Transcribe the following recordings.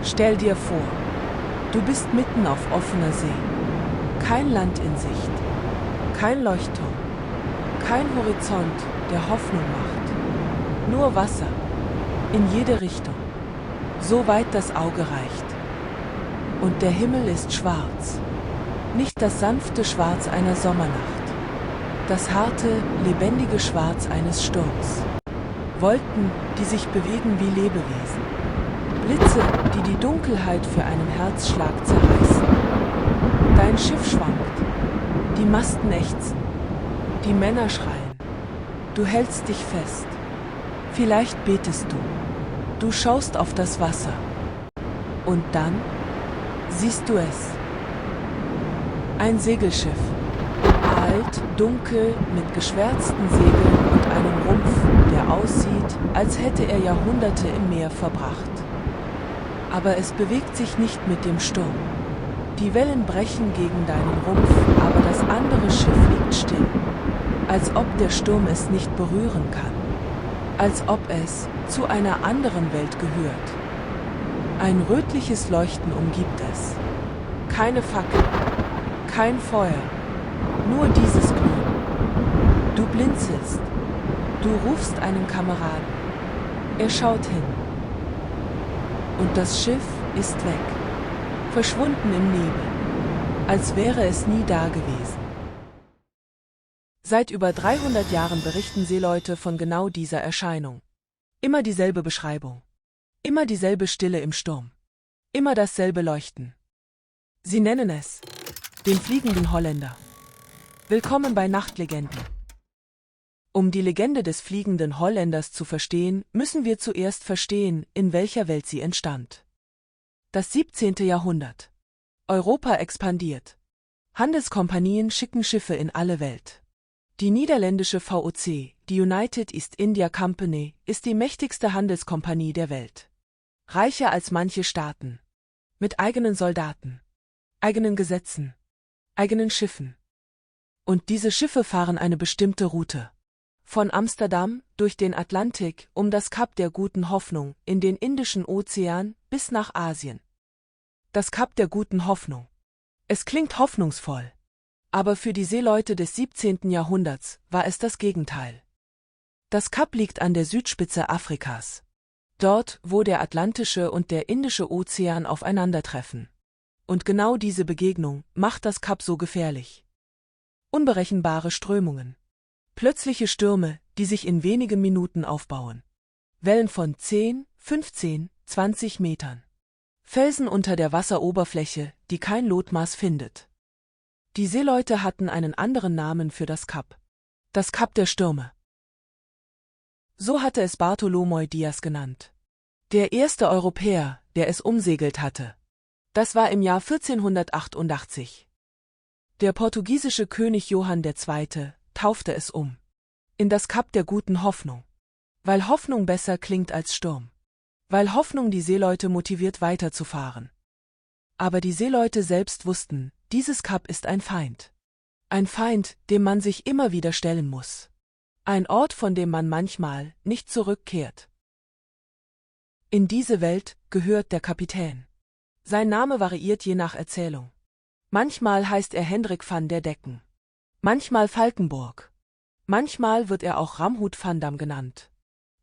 Stell dir vor, du bist mitten auf offener See. Kein Land in Sicht, kein Leuchtturm, kein Horizont, der Hoffnung macht. Nur Wasser, in jede Richtung, so weit das Auge reicht. Und der Himmel ist schwarz, nicht das sanfte Schwarz einer Sommernacht, das harte, lebendige Schwarz eines Sturms. Wolken, die sich bewegen wie Lebewesen. Blitze, die die Dunkelheit für einen Herzschlag zerreißen. Dein Schiff schwankt, die Masten ächzen, die Männer schreien. Du hältst dich fest. Vielleicht betest du. Du schaust auf das Wasser. Und dann siehst du es. Ein Segelschiff. Alt, dunkel, mit geschwärzten Segeln und einem Rumpf, der aussieht, als hätte er Jahrhunderte im Meer verbracht. Aber es bewegt sich nicht mit dem Sturm. Die Wellen brechen gegen deinen Rumpf, aber das andere Schiff liegt still. Als ob der Sturm es nicht berühren kann. Als ob es zu einer anderen Welt gehört. Ein rötliches Leuchten umgibt es. Keine Fackel, kein Feuer, nur dieses Glühen. Du blinzelst. Du rufst einen Kameraden. Er schaut hin. Und das Schiff ist weg. Verschwunden im Nebel. Als wäre es nie da gewesen. Seit über 300 Jahren berichten Seeleute von genau dieser Erscheinung. Immer dieselbe Beschreibung. Immer dieselbe Stille im Sturm. Immer dasselbe Leuchten. Sie nennen es den fliegenden Holländer. Willkommen bei Nachtlegenden. Um die Legende des fliegenden Holländers zu verstehen, müssen wir zuerst verstehen, in welcher Welt sie entstand. Das 17. Jahrhundert. Europa expandiert. Handelskompanien schicken Schiffe in alle Welt. Die niederländische VOC, die United East India Company, ist die mächtigste Handelskompanie der Welt. Reicher als manche Staaten. Mit eigenen Soldaten, eigenen Gesetzen, eigenen Schiffen. Und diese Schiffe fahren eine bestimmte Route. Von Amsterdam, durch den Atlantik, um das Kap der Guten Hoffnung, in den Indischen Ozean, bis nach Asien. Das Kap der Guten Hoffnung. Es klingt hoffnungsvoll. Aber für die Seeleute des 17. Jahrhunderts war es das Gegenteil. Das Kap liegt an der Südspitze Afrikas. Dort, wo der Atlantische und der Indische Ozean aufeinandertreffen. Und genau diese Begegnung macht das Kap so gefährlich. Unberechenbare Strömungen. Plötzliche Stürme, die sich in wenigen Minuten aufbauen. Wellen von 10, 15, 20 Metern. Felsen unter der Wasseroberfläche, die kein Lotmaß findet. Die Seeleute hatten einen anderen Namen für das Kap. Das Kap der Stürme. So hatte es Bartolomeu Dias genannt. Der erste Europäer, der es umsegelt hatte. Das war im Jahr 1488. Der portugiesische König Johann II. Taufte es um. In das Kap der Guten Hoffnung. Weil Hoffnung besser klingt als Sturm. Weil Hoffnung die Seeleute motiviert weiterzufahren. Aber die Seeleute selbst wussten, dieses Kap ist ein Feind. Ein Feind, dem man sich immer wieder stellen muss. Ein Ort, von dem man manchmal nicht zurückkehrt. In diese Welt gehört der Kapitän. Sein Name variiert je nach Erzählung. Manchmal heißt er Hendrik van der Decken. Manchmal Valkenburg. Manchmal wird er auch Ramhoed van Dam genannt.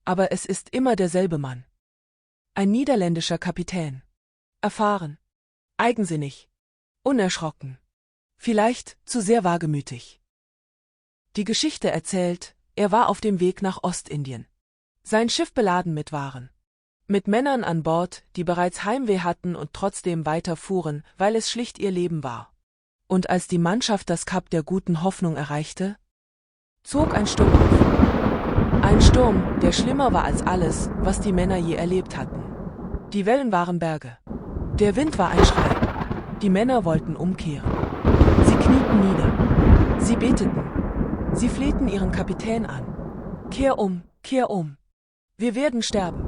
Aber es ist immer derselbe Mann. Ein niederländischer Kapitän. Erfahren. Eigensinnig. Unerschrocken. Vielleicht zu sehr wagemütig. Die Geschichte erzählt, er war auf dem Weg nach Ostindien. Sein Schiff beladen mit Waren. Mit Männern an Bord, die bereits Heimweh hatten und trotzdem weiterfuhren, weil es schlicht ihr Leben war. Und als die Mannschaft das Kap der Guten Hoffnung erreichte, zog ein Sturm auf. Ein Sturm, der schlimmer war als alles, was die Männer je erlebt hatten. Die Wellen waren Berge. Der Wind war ein Schrei. Die Männer wollten umkehren. Sie knieten nieder. Sie beteten. Sie flehten ihren Kapitän an. Kehr um, kehr um. Wir werden sterben.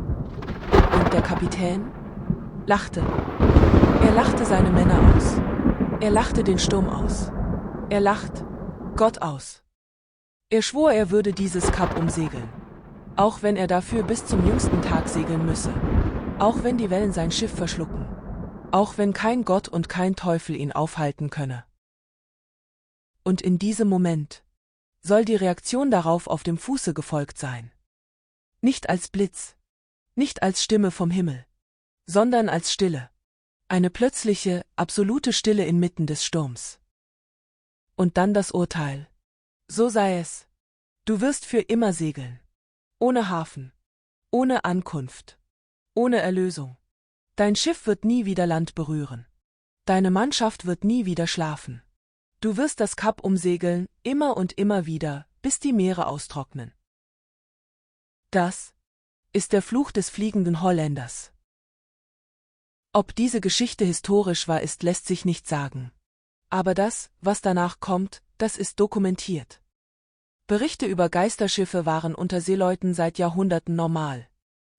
Und der Kapitän lachte. Er lachte seine Männer aus. Er lachte den Sturm aus. Er lacht Gott aus. Er schwor, er würde dieses Kap umsegeln. Auch wenn er dafür bis zum jüngsten Tag segeln müsse. Auch wenn die Wellen sein Schiff verschlucken. Auch wenn kein Gott und kein Teufel ihn aufhalten könne. Und in diesem Moment soll die Reaktion darauf auf dem Fuße gefolgt sein. Nicht als Blitz, nicht als Stimme vom Himmel, sondern als Stille. Eine plötzliche, absolute Stille inmitten des Sturms. Und dann das Urteil. So sei es. Du wirst für immer segeln. Ohne Hafen. Ohne Ankunft. Ohne Erlösung. Dein Schiff wird nie wieder Land berühren. Deine Mannschaft wird nie wieder schlafen. Du wirst das Kap umsegeln, immer und immer wieder, bis die Meere austrocknen. Das ist der Fluch des fliegenden Holländers. Ob diese Geschichte historisch war, lässt sich nicht sagen. Aber das, was danach kommt, das ist dokumentiert. Berichte über Geisterschiffe waren unter Seeleuten seit Jahrhunderten normal.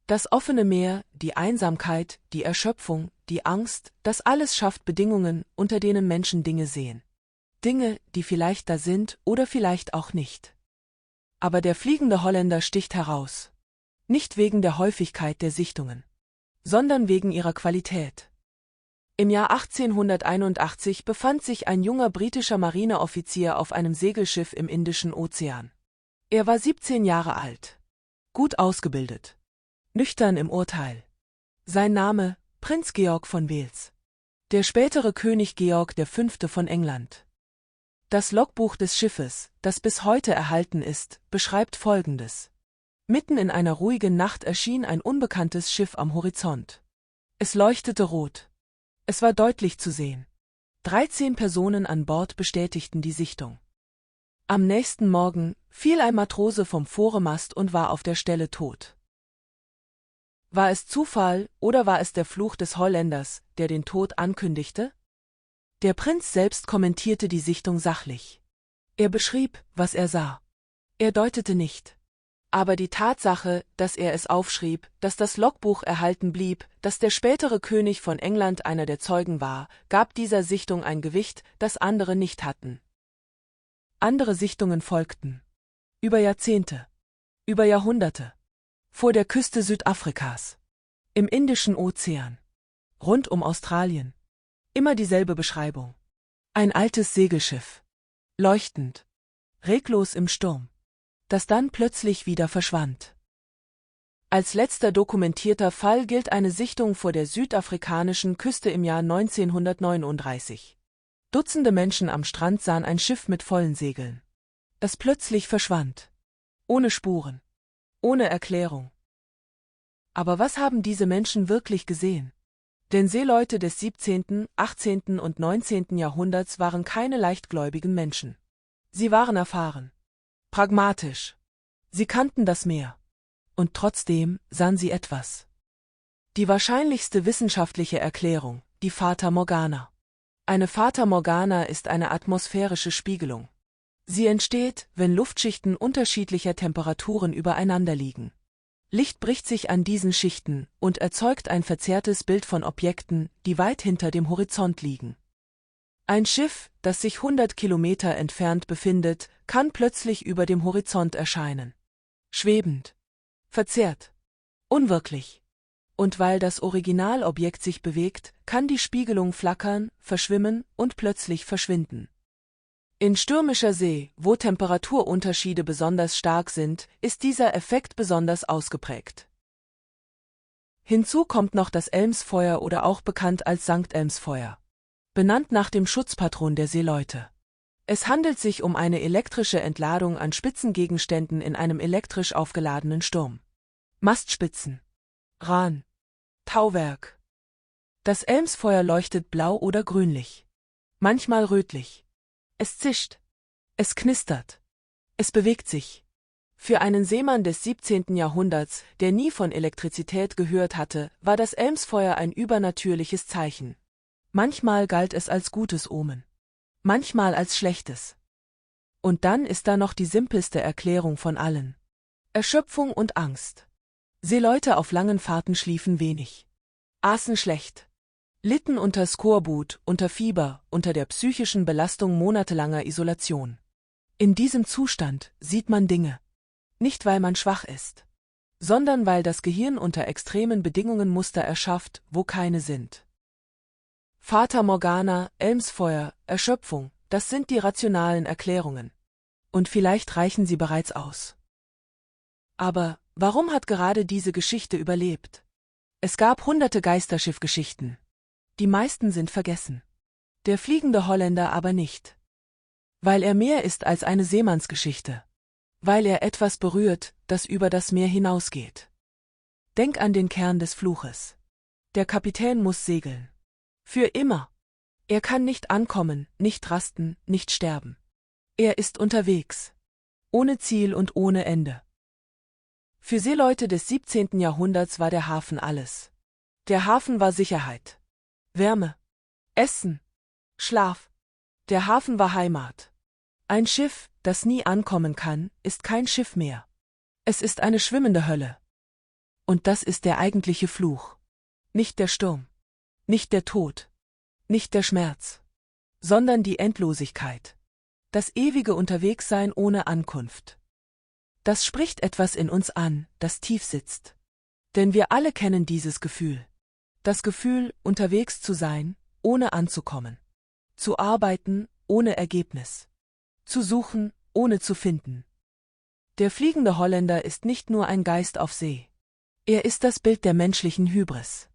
Das offene Meer, die Einsamkeit, die Erschöpfung, die Angst, das alles schafft Bedingungen, unter denen Menschen Dinge sehen. Dinge, die vielleicht da sind oder vielleicht auch nicht. Aber der fliegende Holländer sticht heraus. Nicht wegen der Häufigkeit der Sichtungen, sondern wegen ihrer Qualität. Im Jahr 1881 befand sich ein junger britischer Marineoffizier auf einem Segelschiff im Indischen Ozean. Er war 17 Jahre alt. Gut ausgebildet. Nüchtern im Urteil. Sein Name, Prinz Georg von Wales. Der spätere König Georg V. von England. Das Logbuch des Schiffes, das bis heute erhalten ist, beschreibt Folgendes. Mitten in einer ruhigen Nacht erschien ein unbekanntes Schiff am Horizont. Es leuchtete rot. Es war deutlich zu sehen. 13 Personen an Bord bestätigten die Sichtung. Am nächsten Morgen fiel ein Matrose vom Foremast und war auf der Stelle tot. War es Zufall oder war es der Fluch des Holländers, der den Tod ankündigte? Der Prinz selbst kommentierte die Sichtung sachlich. Er beschrieb, was er sah. Er deutete nicht. Aber die Tatsache, dass er es aufschrieb, dass das Logbuch erhalten blieb, dass der spätere König von England einer der Zeugen war, gab dieser Sichtung ein Gewicht, das andere nicht hatten. Andere Sichtungen folgten. Über Jahrzehnte. Über Jahrhunderte. Vor der Küste Südafrikas. Im Indischen Ozean. Rund um Australien. Immer dieselbe Beschreibung. Ein altes Segelschiff. Leuchtend. Reglos im Sturm. Das dann plötzlich wieder verschwand. Als letzter dokumentierter Fall gilt eine Sichtung vor der südafrikanischen Küste im Jahr 1939. Dutzende Menschen am Strand sahen ein Schiff mit vollen Segeln, das plötzlich verschwand. Ohne Spuren. Ohne Erklärung. Aber was haben diese Menschen wirklich gesehen? Denn Seeleute des 17., 18. und 19. Jahrhunderts waren keine leichtgläubigen Menschen. Sie waren erfahren. Pragmatisch. Sie kannten das Meer. Und trotzdem sahen sie etwas. Die wahrscheinlichste wissenschaftliche Erklärung, die Fata Morgana. Eine Fata Morgana ist eine atmosphärische Spiegelung. Sie entsteht, wenn Luftschichten unterschiedlicher Temperaturen übereinander liegen. Licht bricht sich an diesen Schichten und erzeugt ein verzerrtes Bild von Objekten, die weit hinter dem Horizont liegen. Ein Schiff, das sich 100 Kilometer entfernt befindet, kann plötzlich über dem Horizont erscheinen. Schwebend. Verzerrt. Unwirklich. Und weil das Originalobjekt sich bewegt, kann die Spiegelung flackern, verschwimmen und plötzlich verschwinden. In stürmischer See, wo Temperaturunterschiede besonders stark sind, ist dieser Effekt besonders ausgeprägt. Hinzu kommt noch das Elmsfeuer oder auch bekannt als Sankt Elmsfeuer. Benannt nach dem Schutzpatron der Seeleute. Es handelt sich um eine elektrische Entladung an Spitzengegenständen in einem elektrisch aufgeladenen Sturm. Mastspitzen. Rahn. Tauwerk. Das Elmsfeuer leuchtet blau oder grünlich. Manchmal rötlich. Es zischt. Es knistert. Es bewegt sich. Für einen Seemann des 17. Jahrhunderts, der nie von Elektrizität gehört hatte, war das Elmsfeuer ein übernatürliches Zeichen. Manchmal galt es als gutes Omen. Manchmal als schlechtes. Und dann ist da noch die simpelste Erklärung von allen. Erschöpfung und Angst. Seeleute auf langen Fahrten schliefen wenig. Aßen schlecht. Litten unter Skorbut, unter Fieber, unter der psychischen Belastung monatelanger Isolation. In diesem Zustand sieht man Dinge. Nicht weil man schwach ist, sondern weil das Gehirn unter extremen Bedingungen Muster erschafft, wo keine sind. Fata Morgana, Elmsfeuer, Erschöpfung, das sind die rationalen Erklärungen. Und vielleicht reichen sie bereits aus. Aber warum hat gerade diese Geschichte überlebt? Es gab hunderte Geisterschiffgeschichten. Die meisten sind vergessen. Der fliegende Holländer aber nicht. Weil er mehr ist als eine Seemannsgeschichte. Weil er etwas berührt, das über das Meer hinausgeht. Denk an den Kern des Fluches. Der Kapitän muss segeln. Für immer. Er kann nicht ankommen, nicht rasten, nicht sterben. Er ist unterwegs. Ohne Ziel und ohne Ende. Für Seeleute des 17. Jahrhunderts war der Hafen alles. Der Hafen war Sicherheit. Wärme. Essen. Schlaf. Der Hafen war Heimat. Ein Schiff, das nie ankommen kann, ist kein Schiff mehr. Es ist eine schwimmende Hölle. Und das ist der eigentliche Fluch. Nicht der Sturm. Nicht der Tod. Nicht der Schmerz. Sondern die Endlosigkeit. Das ewige Unterwegssein ohne Ankunft. Das spricht etwas in uns an, das tief sitzt. Denn wir alle kennen dieses Gefühl. Das Gefühl, unterwegs zu sein, ohne anzukommen. Zu arbeiten, ohne Ergebnis. Zu suchen, ohne zu finden. Der fliegende Holländer ist nicht nur ein Geist auf See. Er ist das Bild der menschlichen Hybris.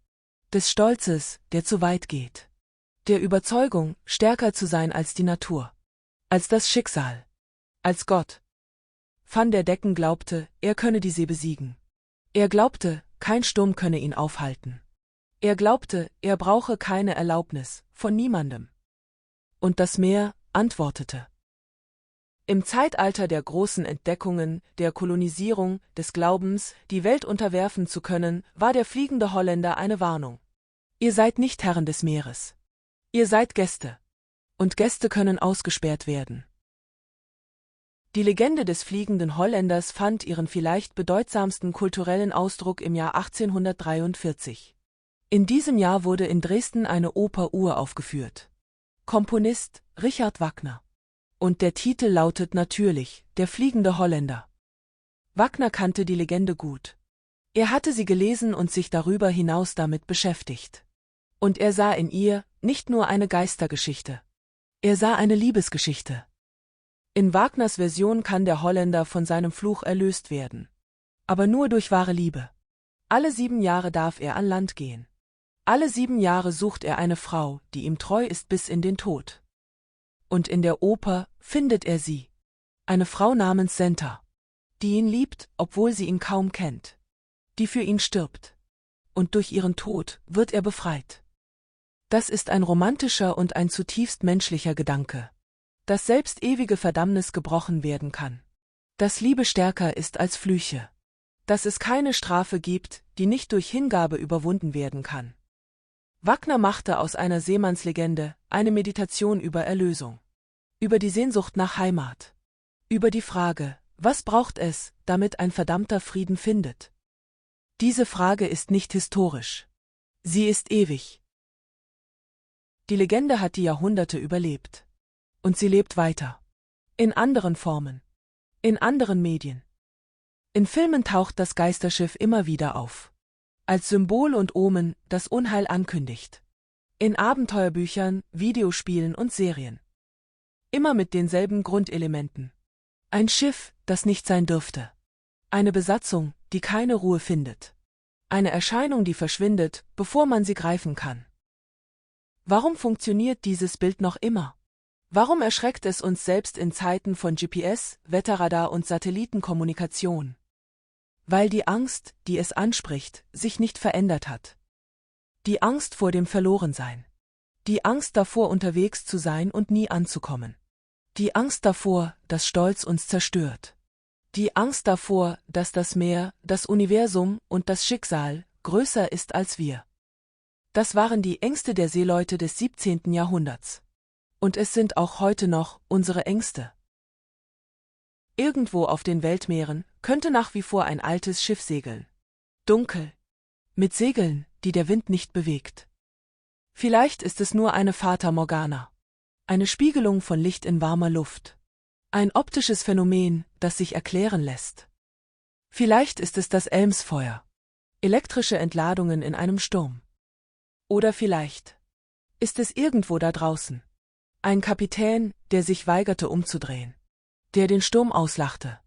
Des Stolzes, der zu weit geht. Der Überzeugung, stärker zu sein als die Natur. Als das Schicksal. Als Gott. Van der Decken glaubte, er könne die See besiegen. Er glaubte, kein Sturm könne ihn aufhalten. Er glaubte, er brauche keine Erlaubnis, von niemandem. Und das Meer antwortete. Im Zeitalter der großen Entdeckungen, der Kolonisierung, des Glaubens, die Welt unterwerfen zu können, war der fliegende Holländer eine Warnung. Ihr seid nicht Herren des Meeres. Ihr seid Gäste. Und Gäste können ausgesperrt werden. Die Legende des fliegenden Holländers fand ihren vielleicht bedeutsamsten kulturellen Ausdruck im Jahr 1843. In diesem Jahr wurde in Dresden eine Oper uraufgeführt. Komponist Richard Wagner. Und der Titel lautet natürlich Der fliegende Holländer. Wagner kannte die Legende gut. Er hatte sie gelesen und sich darüber hinaus damit beschäftigt. Und er sah in ihr nicht nur eine Geistergeschichte. Er sah eine Liebesgeschichte. In Wagners Version kann der Holländer von seinem Fluch erlöst werden. Aber nur durch wahre Liebe. Alle 7 Jahre darf er an Land gehen. Alle 7 Jahre sucht er eine Frau, die ihm treu ist bis in den Tod. Und in der Oper findet er sie. Eine Frau namens Senta. Die ihn liebt, obwohl sie ihn kaum kennt. Die für ihn stirbt. Und durch ihren Tod wird er befreit. Das ist ein romantischer und ein zutiefst menschlicher Gedanke. Dass selbst ewige Verdammnis gebrochen werden kann. Dass Liebe stärker ist als Flüche. Dass es keine Strafe gibt, die nicht durch Hingabe überwunden werden kann. Wagner machte aus einer Seemannslegende eine Meditation über Erlösung. Über die Sehnsucht nach Heimat. Über die Frage, was braucht es, damit ein verdammter Frieden findet? Diese Frage ist nicht historisch. Sie ist ewig. Die Legende hat die Jahrhunderte überlebt. Und sie lebt weiter. In anderen Formen. In anderen Medien. In Filmen taucht das Geisterschiff immer wieder auf. Als Symbol und Omen, das Unheil ankündigt. In Abenteuerbüchern, Videospielen und Serien. Immer mit denselben Grundelementen. Ein Schiff, das nicht sein dürfte. Eine Besatzung, die keine Ruhe findet. Eine Erscheinung, die verschwindet, bevor man sie greifen kann. Warum funktioniert dieses Bild noch immer? Warum erschreckt es uns selbst in Zeiten von GPS, Wetterradar und Satellitenkommunikation? Weil die Angst, die es anspricht, sich nicht verändert hat. Die Angst vor dem Verlorensein. Die Angst davor, unterwegs zu sein und nie anzukommen. Die Angst davor, dass Stolz uns zerstört. Die Angst davor, dass das Meer, das Universum und das Schicksal größer ist als wir. Das waren die Ängste der Seeleute des 17. Jahrhunderts. Und es sind auch heute noch unsere Ängste. Irgendwo auf den Weltmeeren könnte nach wie vor ein altes Schiff segeln. Dunkel. Mit Segeln, die der Wind nicht bewegt. Vielleicht ist es nur eine Fata Morgana. Eine Spiegelung von Licht in warmer Luft. Ein optisches Phänomen, das sich erklären lässt. Vielleicht ist es das Elmsfeuer. Elektrische Entladungen in einem Sturm. Oder vielleicht ist es irgendwo da draußen ein Kapitän, der sich weigerte umzudrehen, der den Sturm auslachte,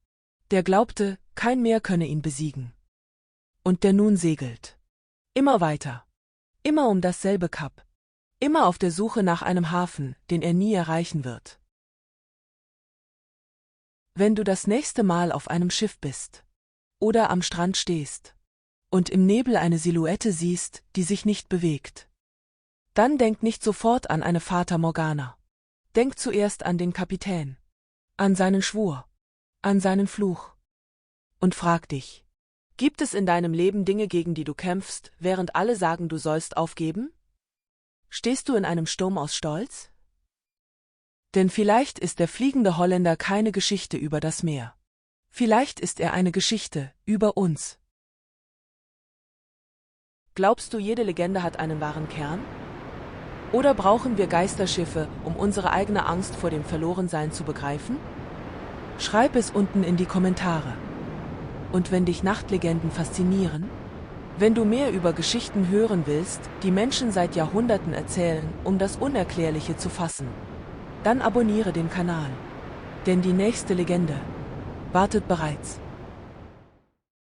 der glaubte, kein Meer könne ihn besiegen. Und der nun segelt. Immer weiter. Immer um dasselbe Kap. Immer auf der Suche nach einem Hafen, den er nie erreichen wird. Wenn du das nächste Mal auf einem Schiff bist oder am Strand stehst und im Nebel eine Silhouette siehst, die sich nicht bewegt, dann denk nicht sofort an eine Fata Morgana. Denk zuerst an den Kapitän, an seinen Schwur, an seinen Fluch. Und frag dich, gibt es in deinem Leben Dinge, gegen die du kämpfst, während alle sagen, du sollst aufgeben? Stehst du in einem Sturm aus Stolz? Denn vielleicht ist der fliegende Holländer keine Geschichte über das Meer. Vielleicht ist er eine Geschichte über uns. Glaubst du, jede Legende hat einen wahren Kern? Oder brauchen wir Geisterschiffe, um unsere eigene Angst vor dem Verlorensein zu begreifen? Schreib es unten in die Kommentare. Und wenn dich Nachtlegenden faszinieren, wenn du mehr über Geschichten hören willst, die Menschen seit Jahrhunderten erzählen, um das Unerklärliche zu fassen, dann abonniere den Kanal. Denn die nächste Legende wartet bereits.